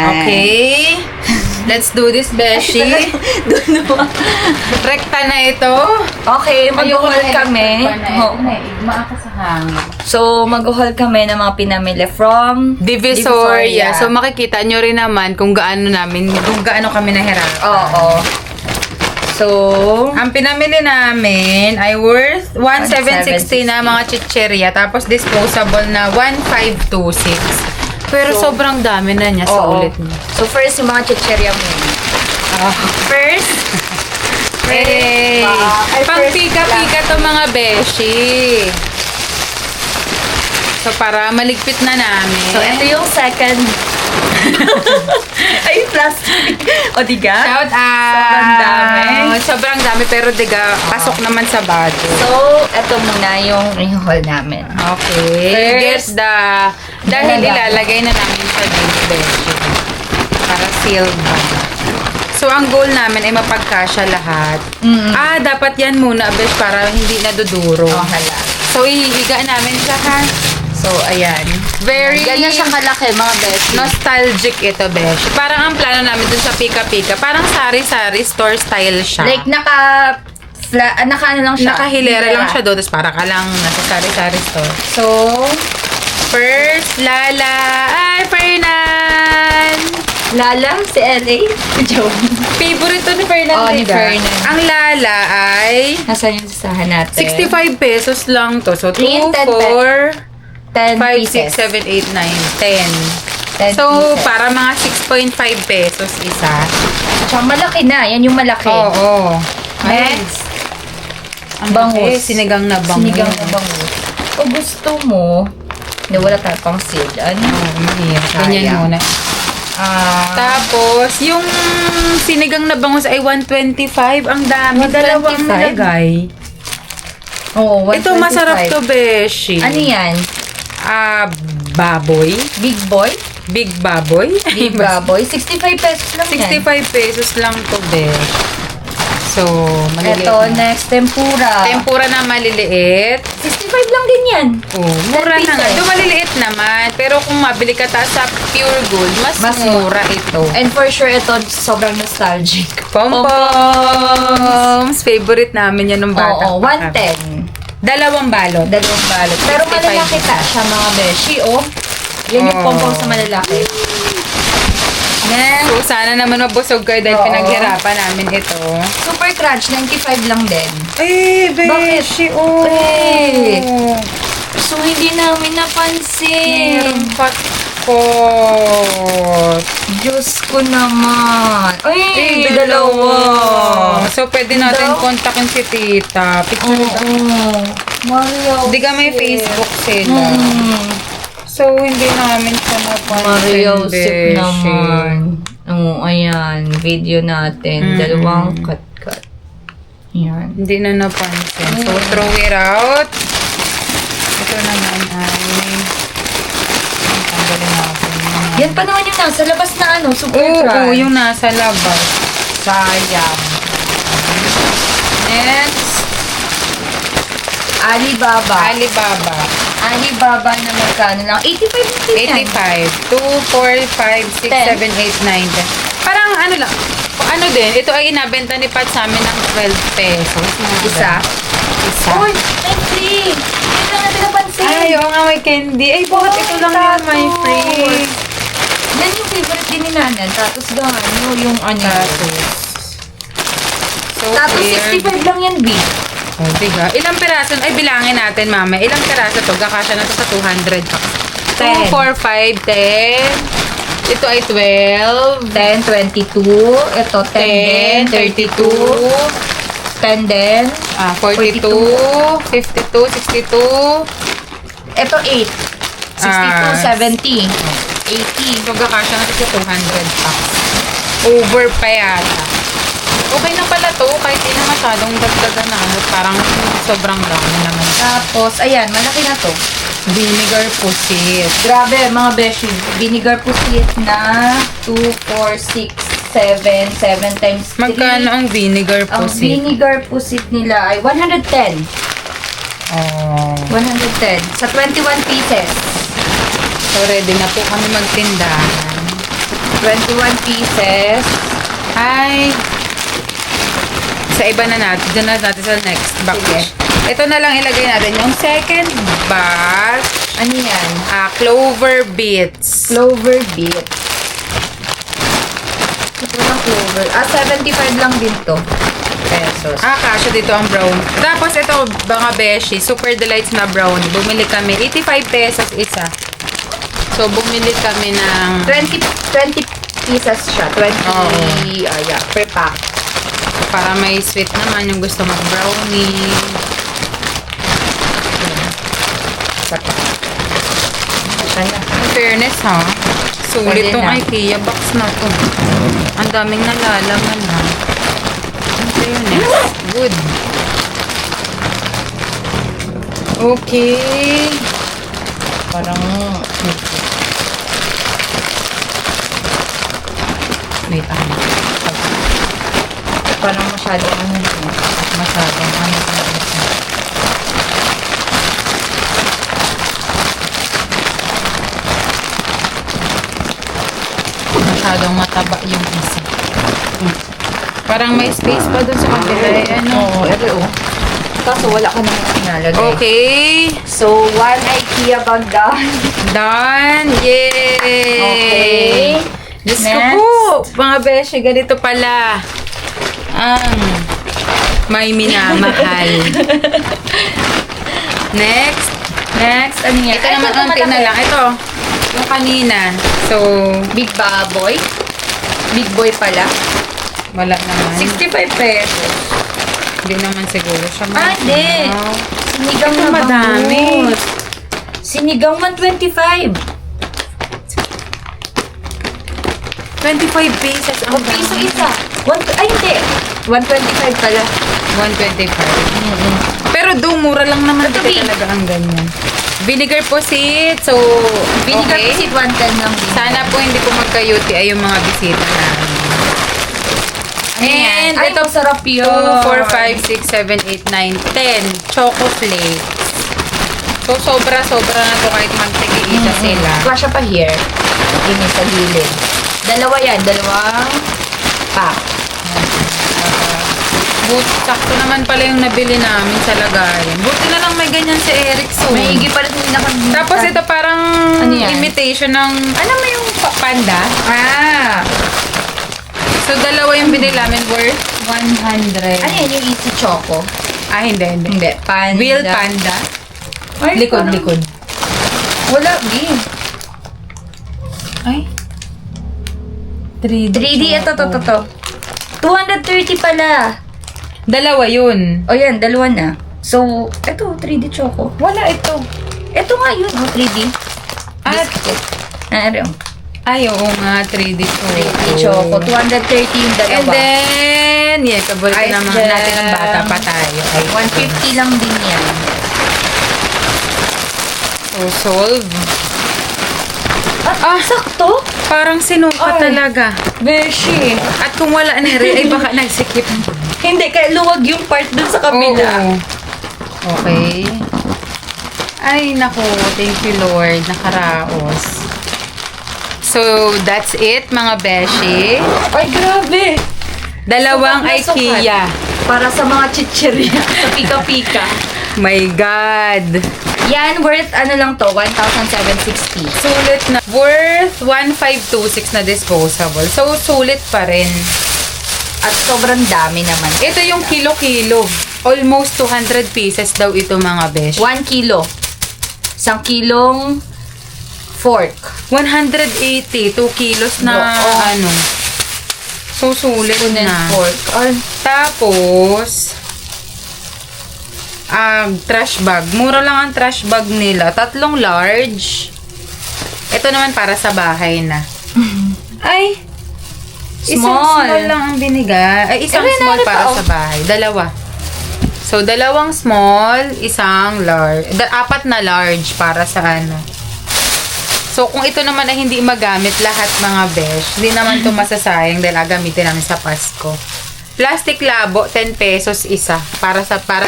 Okay. Let's do this, Beshi. Rekta na ito. Okay, mag-haul kami. So, mag-haul kami ng mga pinamili from Divisoria. So, makikita nyo rin naman kung gaano kami nahirapan. Oo. So, Ang pinamili namin ay worth 1,760 na mga chicheria. Tapos disposable na 1,526. Pero sobrang dami na niya sa oo. ulit niya. So, first, yung mga chicheria muna. First, Hey! Pang pika-pika to mga beshi. So, para maligpit na namin. so, ito yung second. Ay, plastic. O, diga? Shout out! Sobrang dami. Sobrang dami, pero diga, pasok naman sa budget. So, ito muna yung i-haul namin. Okay. First, Dahil dalawa. ilalagay na namin siya dito, beshi. Para sealed ba. So, ang goal namin ay mapagkasya lahat. Dapat yan muna, besh, para hindi naduduro. Oh, hala. So, ihiga namin siya, ha? So, ayan. Very Ganyan siya kalaki, mga beshi. nostalgic ito, besh. Parang ang plano namin dun sa Pika-Pika, parang sari-sari store style siya. Like, naka ano lang siya. Nakahilera lang siya doon, tapos para ka lang nasa sari-sari store. So, First, Lala. Ay, Fernan! Lala, si LA. Joke. Favorite to ni Fernan. Oh, ni diba? Fernan. Ang Lala ay Nasaan yung sasahan natin? 65 pesos lang to. So, 2, Clean 10 4, 10 5, pieces. 6, 7, 8, 9, 10. 10 So, pieces. para mga 6.5 pesos isa. Tsaka malaki na. Yan yung malaki. Oo. Next. Ang Bangus. laki, sinigang na bangus. Sinigang na bangus. O gusto mo, na wala tayo pang seed. Ano? Mahirap. Ganyan Sayang. muna. Tapos, yung sinigang na bangus ay 125. Ang dami. 125? Dalawang nilagay. Oo, Ito, masarap to, Beshi. Ano yan? Baboy. Big boy? Big baboy. Big baboy? 65 pesos lang yan. 65 pesos lang to, Besh. So, maliliit. Ito, na. next, tempura. Tempura na maliliit. 65 lang din yan. Oh, mura 10 na nga. pieces. Doon maliliit naman. Pero kung mabili ka sa pure gold, mas Mas mura ito. And for sure, ito, sobrang nostalgic. Pompoms! Favorite namin yan nung bata. Oo, pa kami. 110. Dalawang balot. Dalawang balot. Pero 65 malalaki ta siya, mga beshi, oh. Yan yung Oo. pompong sa malalaki. Next, So, sana naman mabusog kayo dahil Oo. pinaghirapan namin ito. Super Crunch, 95 lang din. Ay, Beshi, oh. Pre. So, hindi namin napansin. Merong pot. Diyos ko naman. Ay, dalawa. So, pwede natin Daw? kontakin si tita. Picture Oo. Mario. Hindi ka may Facebook sila. So, hindi namin siya napansin, Mario Sip Beshi. naman. Oo, ayan. Video natin. Dalawang cut. Ayan. Hindi na napansin. So, throw it out. Ito naman ay... Tanggalin natin. Yan pa naman yung nasa labas na ano, Super Oo, Crunch. yung nasa labas. Sayang. Next. Alibaba. Alibaba na magkano lang? 85 din yan. 85. 2, 4, 5, 6, 7, 8, 9, 10. Parang ano lang. Ano din, ito ay inabenta ni Pat sa amin ng 12 pesos. Mga Isa? Isa. Uy, may free. Hindi lang natin napansin. Ay, oo nga, may candy. Ay, bakit ito lang yung may free? Yan yung favorite din ni Nanan. Tatos gano yung ano. So, Tapos weird. 65 lang yan, B. Oh, diga. Ilang peraso? Ay, bilangin natin, mama. Ilang peraso to? Kakasya na to sa 200 pa. 2, 10. 4, 5, 10. Ito ay 12. 10, 22. Ito, 10 10, din. 32. 10 din. 42, 52, 62. Ito, 8. 62, 70. 80. So, kakasya na to sa 200 packs. Over pa yata. Okay na pala to, kahit di na masyadong dagdagan na ano, parang sobrang dami naman. Tapos, ayan, malaki na to. Vinegar pusit. Grabe, mga beshi. Vinegar pusit na 2, 4, 6, 7. 7 times 3. Magkano ang vinegar Ang pusit? vinegar pusit nila ay 110. Oh. 110. Sa 21 pieces. So, ready na po kami magtindahan. 21 pieces. Ay. Sa iba na natin. Diyan na natin sa next batch. Sige. Ito na lang ilagay natin. Yung second batch. Ano yan? Clover bits. Clover beet. Ito lang clover. 75 lang din to. Pesos. Kasha dito ang brown. Tapos ito, mga beshi, Super Delights na brown. Bumili kami. 85 pesos isa. So, bumili kami ng 20 pieces siya. 20, Oo. yeah, per pack. para may sweet naman yung gusto mag brownie. Saka. Sana. In fairness ha, sulit Pwede tong na. IKEA box na to. Ang daming nalalaman ha. In fairness, good. Okay. Parang Wait, parang masyadong ano. masyadong ano. Masyadong mataba yung isa. Parang may space pa dun sa kabila. Ano? Oo, ito oh. Kaso wala ka nang nalagay. Okay. So, one IKEA bag done. Done! Yay! Okay. Diyos ko Next. po, mga beshi, ganito pala ang may minamahal. Next. Next, ano yan? Ito naman ang na lang. Ito, yung kanina. So, Big Baboy. Big Boy pala. wala naman. 65 pesos. Hindi naman siguro siya. Hindi. Wow. Sinigang Ito na madami. bangus. Sinigang 125. 25 pesos ang O piso isa. Ay, hindi. 125 pala. 125. Pero do, mura lang naman Ito, kasi B. talaga ang ganyan. Vinegar po seat. So, Vinegar okay. kasi 110 lang din. Sana po hindi po magka-UTI yung mga bisita namin. And Ay, ito, masarap yun. 2, 4, 5, 6, 7, 8, 9, 10. Choco flakes. So, sobra-sobra na to kahit magtigi-isa sila. Kasha pa here. Ini sa gilid. Dalawa yan. Dalawang pack. Sakto naman pala yung nabili namin sa lagayan. Buti na lang may ganyan si Erickson. May higi pa rin nila kami. Tapos ito parang Ano yan? imitation ng, alam mo yung panda? Ah! So, dalawa yung binili namin worth 100. Ano yan? Yung Easy Choco? Hindi. Hindi. Panda. Wheel panda. Ay, Likod. Wala, G. Ay. 3D. 3D, ito, to. 230 pala. Dalawa yun. O yan, dalawa na. So, ito, 3D Choco. Wala ito. Ito nga yun, 3D. At, Biscuit. Ano? ay, oo nga, 3D Choco. 3D Choco. 230 yung dalawa. And then, yes, paborito Ice naman gem. natin ng bata pa tayo. Ay, 150 lang din yan. So, solve. Sakto? Parang sinuka Ay. talaga. Beshi. At kung wala ni Ray, ay baka nagsikip. Hindi, kaya luwag yung part dun sa kabila. Oo. Okay. Ay, naku. Thank you, Lord. Nakaraos. So, that's it, mga beshi. Ay, grabe. Dalawang Sukat na sukat. IKEA. Para sa mga chichirya. Sa pika-pika. My God. Yan, worth ano lang to, 1,760. Sulit na. Worth 1,526 na disposable. So, sulit pa rin. At sobrang dami naman. Ito yung kilo-kilo. Almost 200 pieces daw ito, mga besh. 1 kilo. 1 kilong fork. 180. 2 kilos na Oo. ano. So, sulit Spoon and na. fork. Ay, Tapos, trash bag. Mura lang ang trash bag nila. 3 large. Ito naman para sa bahay na. Ay! Isang Small. small lang ang binigay. Ay, isang Eh, small meron para pa, oh. sa bahay. Dalawa. So, dalawang small, isang large. 4 na large para sa ano. So, kung ito naman ay hindi magamit lahat mga besh, hindi naman ito masasayang dahil gagamitin namin sa Pasko. Plastic labo, 10 pesos isa. Para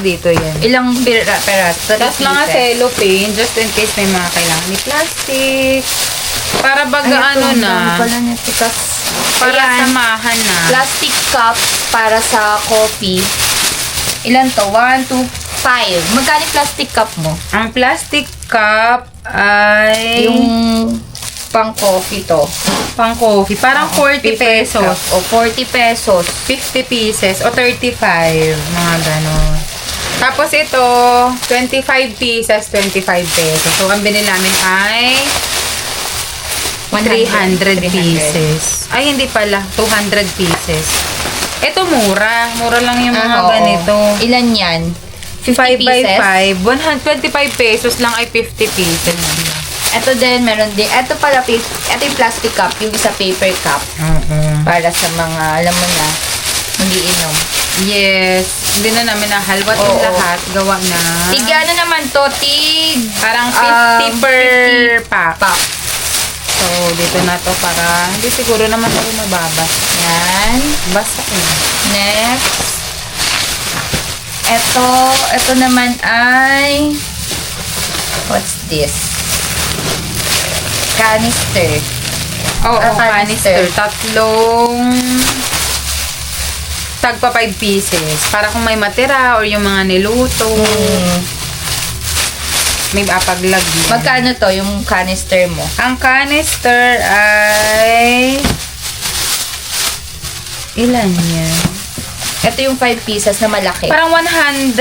dito yan. ilang peras? Tapos mga cellophane, just in case may mga kailangan ni plastic. Para baga ano na. Pala nito. Para Ayan. samahan na. Plastic cup para sa coffee. Ilan to? 1, 2, 5. Magkano yung plastic cup mo? Ang plastic cup ay Yung pang coffee to. pang coffee. Parang 40 pesos. O 40 pesos. 50 pieces o 35. Mga ganon. Tapos ito, 25 pieces, 25 pesos. So, ang binili namin ay 300 pieces. Ay, hindi pala. 200 pieces. Ito mura. Mura lang yung mga Oo. ganito. Ilan yan? 50 5 by pieces? 5. 125 pesos lang ay 50 pieces. Ito din, meron din. Ito pala, ito yung plastic cup. Yung isa paper cup. Para sa mga, alam mo na, magiinom. Yes. Hindi na namin nahalwat yung Oo. lahat. Gawa na. Tig ano naman to? Parang 50 per 50 pack. pack. So, dito na to para hindi siguro naman ako mababas. Yan. Basta yun. Next. Ito naman ay, what's this? Canister. Oo, canister. canister. Tatlong tagpa 5 pieces. Para kung may matira or yung mga niluto, may apaglagyan. Magkano to yung canister mo? Ang canister ay ilan yan? Ito yung 5 pieces na malaki. Parang 100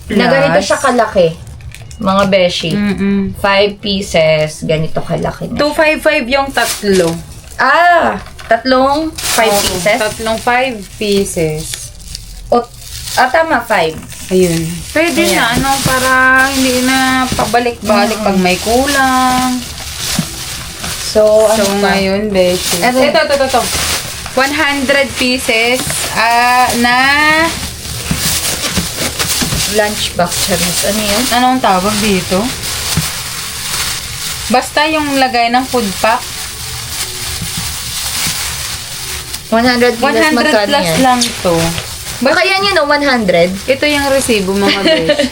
plus. Na ganito siya kalaki. Mga beshi. 5 Mm-mm. pieces. Ganito kalaki na. 255 yung tatlo. Tatlong 5 pieces? Tatlong 5 pieces. Tama, 5. Ayun. Pwede Ayan. na, ano, para hindi na pabalik-balik pag may kulang. So, So, ano pa? ngayon, beshi. Ito. 100 pieces na Lunchbox. Charis. Ano yun? anong tawag dito? Basta yung lagay ng food pack. 100 pieces. 100 Magkano plus yan? lang to. Baka yan yun, 100. Ito yung resibo, mga beshi.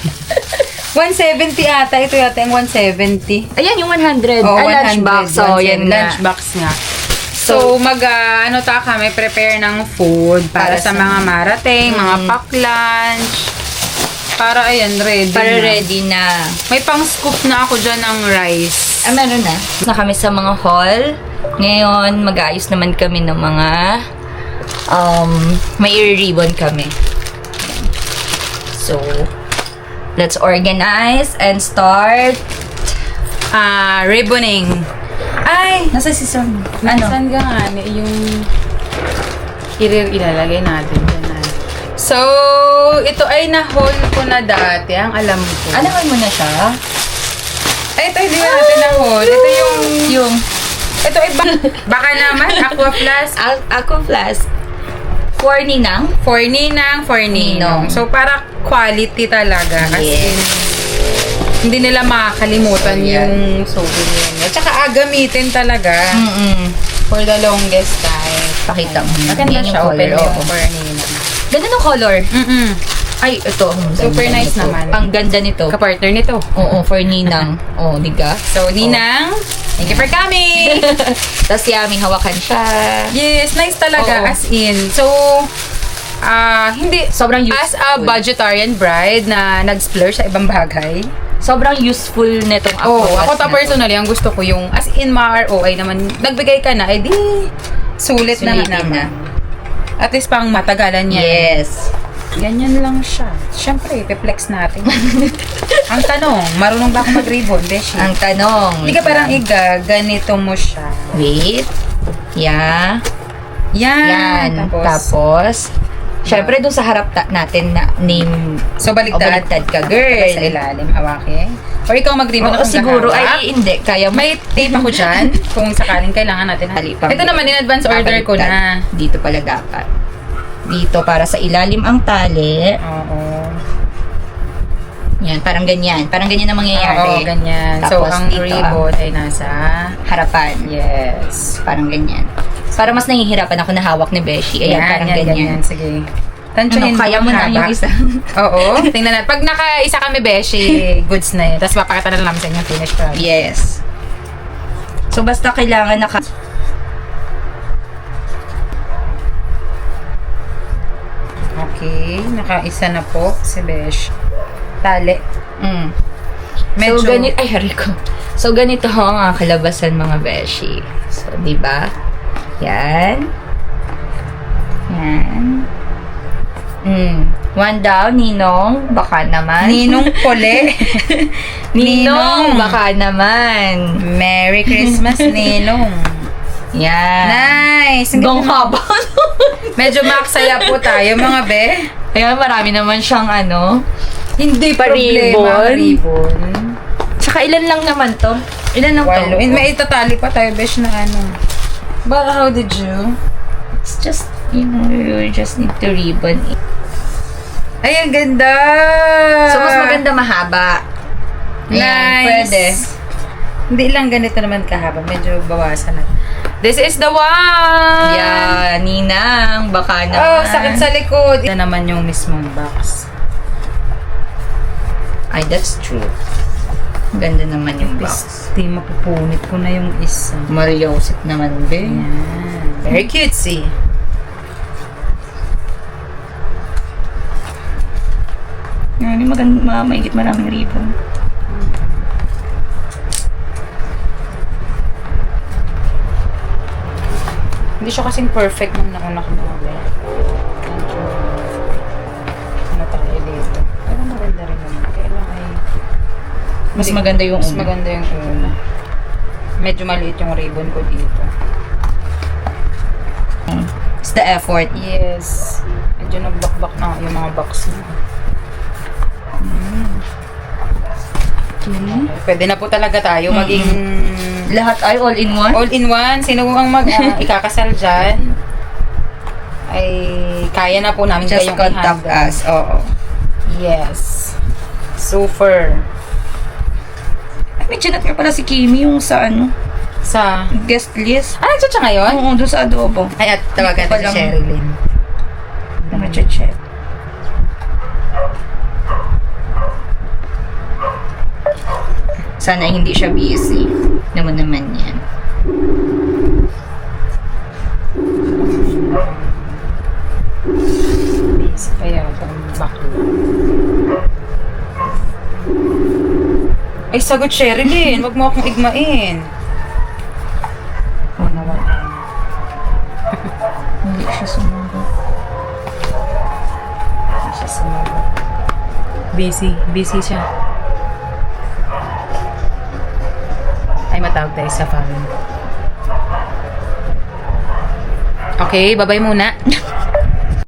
170 ata. Ito yata yung 170. Ayan yung 100. Oh, Lunchbox. So, yan nga. Lunchbox nga. So, ano ta kami, prepare ng food para sa mga marating, mga pack lunch. Para, ayan, ready Para na. ready na. May pang-scoop na ako dyan ng rice. Meron na. Na kami sa mga hall. Ngayon, mag-aayos naman kami ng mga may ribbon kami. So, let's organize and start. Ribboning. Ay! Nasa si Sam. Nasaan ka nga? Yung ilalagay natin dyan. So, ito ay na-haul ko na dati. Ang alam ko. Alaman mo na siya? Ay, ito hindi na natin na-haul. Ito Yung ito ay baka naman, Aqua Plus. Aqua Flask. For Ninang? For Ninang, for Ninong. So, para quality talaga. As in, hindi nila makakalimutan yung souvenir niya. Tsaka gamitin talaga for the longest time. Pakita mo. Maganda Yan yung siya. color, Open mo oo. for Ninang. Ganda ng color. Ay, ito. Super nice naman. Ang ganda nito. Kapartner nito. Oo, for Ninang. Oo, diga? So, Ninang, thank you for coming! Tapos yummy, hawakan siya. Yes, nice talaga. Oo. As in. So, hindi, Sobrang as useful. a budgetarian bride na nag-splurge sa ibang bagay. Sobrang useful nitong Oh, Aqua ako Flask na to. personally, ang gusto ko yung, as in, ROI naman, nagbigay ka na, edi, sulit na Sulitin naman. na. At least pang matagalan niya. Yes. Ganyan lang siya. Siyempre, pe-flex natin. Ang tanong, marunong ba ako mag-ribbon, Beshi? Ang tanong. Hindi ka parang ganito mo siya. Wait. Yeah. Yan. Yan. Tapos, syempre doon sa harap natin na name. So, O, baliktad. baliktad ka, girl. Sa ilalim, hawake. Or ikaw mag-ribbon Oo, akong siguro. gahawak. Ay, hindi. Kaya mo. May tape ako dyan kung sakaling kailangan natin. Tali pang- Ito naman, in advance order ko na. Dito pala dapat. Dito para sa ilalim ang tali. Oo. Yan, parang ganyan. Parang ganyan ang mangyayari. Oo, ganyan. So, Tapos ang dito, ribbon ay nasa harapan. yes. Parang ganyan. Para mas nahihirapan ako na hawak ni Beshi. Ayan, parang ganyan. Sige. Tansyahin Ano, kaya mo na yung isa. Oo. Tingnan natin. Pag naka-isa kami, Beshi, goods na yun. Tapos papakita na lang namin sa inyo yung finished product. Yes. So, basta kailangan Okay, nakaisa na po si Besh. Tali. Medyo... Ay, hari ko. So, ganito ang kalabasan, mga beshi. So, di ba? Yan. Yan. One down, Ninong. Baka naman. Ninong Pole. Ninong, baka naman. Merry Christmas, Ninong. Yan. Nice. Gong haba. Medyo maksaya po tayo, mga be. Ayan, marami naman siyang Hindi Pa problema. ribbon. Ribbon. Tsaka ilan lang naman to? Ilan lang Walo. to? May itatali pa tayo, Besh, na But how did you? It's just, you just need to ribbon it. Ay, ang ganda! So, mas maganda mahaba. Ayan, Nice. pwede. Hindi lang ganito naman kahaba. Medyo bawasan na. This is the one! Yeah, Ninang, baka naman. Oh, sakit sa likod. Ito naman yung mismong box. Ay, that's true. Ganda naman yung box. Di mapupunit ko na yung isa. Mariosip naman, be. Yan. Very cutesy. Yan, yung maigit maraming ribbon. Hindi siya kasing perfect nung nauna ko mga be. Ano tayo dito? Pero maganda rin naman. Kailan ay... Mas maganda yung Mas una. maganda yung una. Medyo maliit yung ribbon ko dito. It's the effort. Yes. Medyo nagbakbak na yung mga box na. Okay. Pwede na po talaga tayo maging Lahat ay all-in-one? all-in-one. Sino ang ikakasal dyan? Ay kaya na po namin Just kayong contact i-handle. us. Oo. Yes. Super. May chinat nga pala si Kimi yung sa Sa... guest list. Ah, nagchat siya ngayon? Oo, doon sa adobo. Ay, at tawagan Hindi ko na si pa lang- Sherilyn. Nag-check. Sana hindi siya busy. Naman yan. Busy pa yata ang bakla. Ay, sagot Sherilyn. Wag mo akong igmain. Oh, nawala. Hindi siya sumagot. Hindi siya sumagot. Busy. Busy siya. Ay, matawag tayo sa family. Okay, bye-bye muna.